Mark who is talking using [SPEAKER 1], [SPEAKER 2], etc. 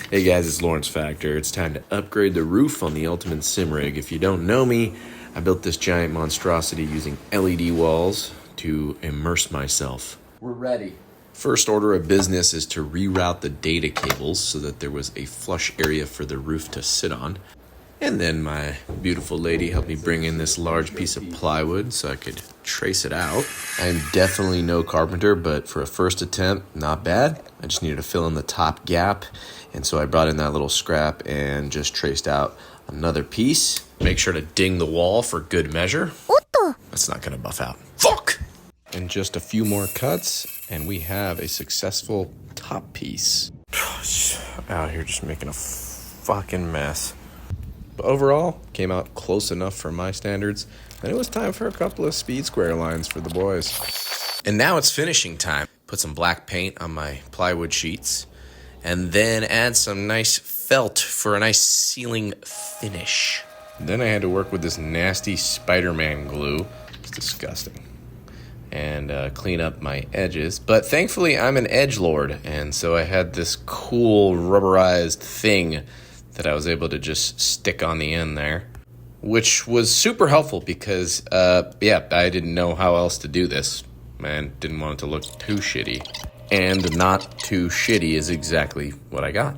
[SPEAKER 1] Hey guys, it's Lawrence Factor. It's time to upgrade the roof on the Ultimate Sim Rig. If you don't know me, I built this giant monstrosity using LED walls to immerse myself.
[SPEAKER 2] We're ready.
[SPEAKER 1] First order of business is to reroute the data cables so that there was a flush area for the roof to sit on. And then my beautiful lady helped me bring in this large piece of plywood so I could trace it out. I'm definitely no carpenter, but for a first attempt, not bad. I just needed to fill in the top gap. And so I brought in that little scrap and just traced out another piece. Make sure to ding the wall for good measure. That's not gonna buff out. Fuck! And just a few more cuts, and we have a successful top piece. Out here just making a fucking mess. But overall, came out close enough for my standards, and it was time for a couple of speed square lines for the boys. And now it's finishing time. Put some black paint on my plywood sheets, and then add some nice felt for a nice sealing finish. Then I had to work with this nasty Spider-Man glue. It's disgusting. And clean up my edges. But thankfully, I'm an edgelord, and so I had this cool rubberized thing that I was able to just stick on the end there, which was super helpful because, I didn't know how else to do this, and didn't want it to look too shitty. And not too shitty is exactly what I got.